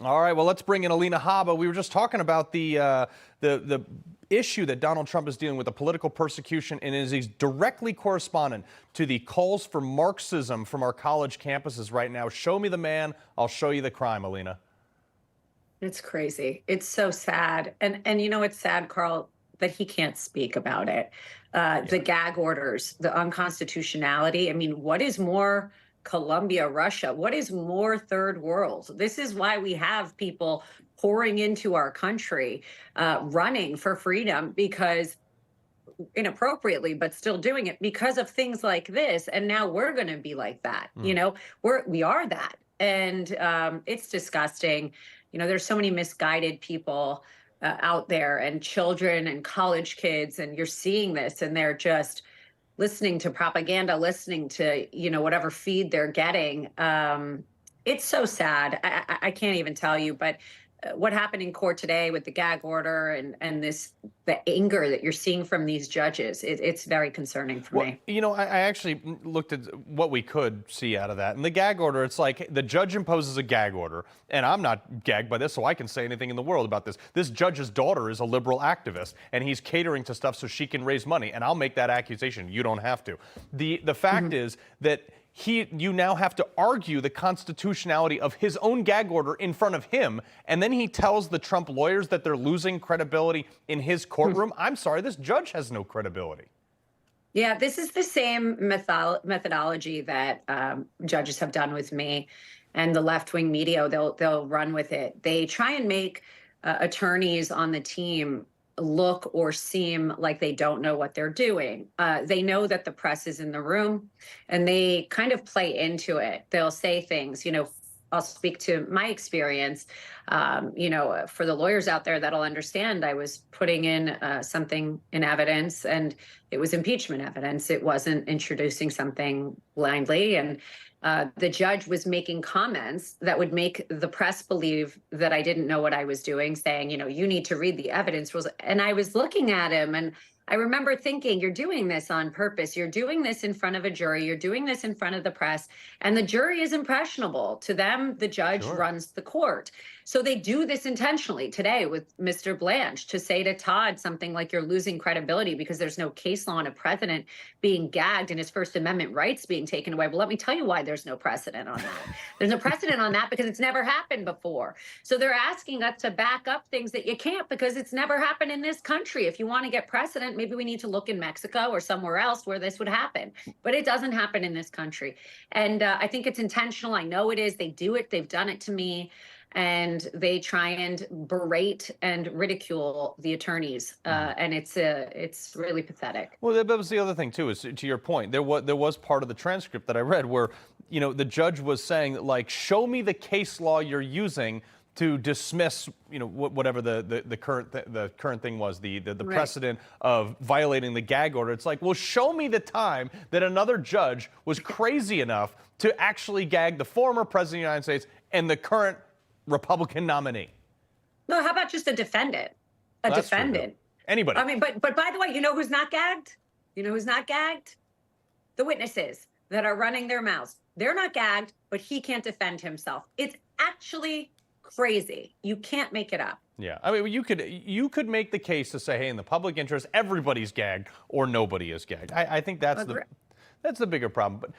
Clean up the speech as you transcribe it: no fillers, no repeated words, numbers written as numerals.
All right, well, let's bring in Alina Habba. We were just talking about the issue that Donald Trump is dealing with, the political persecution, and is directly correspondent to the calls for Marxism from our college campuses right now. Show me the man, I'll show you the crime, Alina. It's crazy. It's so sad. And it's sad, Carl, that he can't speak about it. The Yeah. gag orders, the unconstitutionality. I mean, what is more Colombia, Russia? What is more third world? This is why we have people pouring into our country, running for freedom because inappropriately, but still doing it because of things like this. And now we're going to be like that. Mm. We are that. And it's disgusting. There's so many misguided people out there, and children and college kids, and you're seeing this, and they're just listening to propaganda, listening to whatever feed they're getting. It's so sad. I can't even tell you, but what happened in court today with the gag order and the anger that you're seeing from these judges, it's very concerning for me. I actually looked at what we could see out of that. And the gag order, it's like the judge imposes a gag order, and I'm not gagged by this, so I can say anything in the world about this. This judge's daughter is a liberal activist, and he's catering to stuff so she can raise money, and I'll make that accusation. You don't have to. The fact is that you now have to argue the constitutionality of his own gag order in front of him, and then he tells the Trump lawyers that they're losing credibility in his courtroom. I'm sorry, this judge has no credibility. Yeah, this is the same methodology that judges have done with me, and the left-wing media. They'll run with it. They try and make attorneys on the team look or seem like they don't know what they're doing. They know that the press is in the room, and they kind of play into it. They'll say things, I'll speak to my experience. For the lawyers out there that'll understand, I was putting in something in evidence, and it was impeachment evidence. It wasn't introducing something blindly. And the judge was making comments that would make the press believe that I didn't know what I was doing, saying, you need to read the evidence rules. And I was looking at him, and I remember thinking, you're doing this on purpose. You're doing this in front of a jury. You're doing this in front of the press. And the jury is impressionable. To them, the judge runs the court. So they do this intentionally today with Mr. Blanche, to say to Todd something like, you're losing credibility because there's no case law on a president being gagged and his First Amendment rights being taken away. Well, let me tell you why there's no precedent on that. There's no precedent on that because it's never happened before. So they're asking us to back up things that you can't because it's never happened in this country. If you want to get precedent, maybe we need to look in Mexico or somewhere else where this would happen. But it doesn't happen in this country. And I think it's intentional. I know it is. They do it. They've done it to me. And they try and berate and ridicule the attorneys, and it's really pathetic. Well, that was the other thing too. Is to your point, there was part of the transcript that I read where the judge was saying, like, show me the case law you're using to dismiss whatever the current thing was, the right, precedent of violating the gag order. It's like, well, show me the time that another judge was crazy enough to actually gag the former president of the United States and the current Republican nominee. No, how about just a defendant? Defendant. Anybody. I mean, but by the way, who's not gagged? Who's not gagged? The witnesses that are running their mouths. They're not gagged, but he can't defend himself. It's actually crazy. You can't make it up. Yeah, I mean, you could make the case to say, hey, in the public interest, everybody's gagged or nobody is gagged. I think that's the bigger problem. But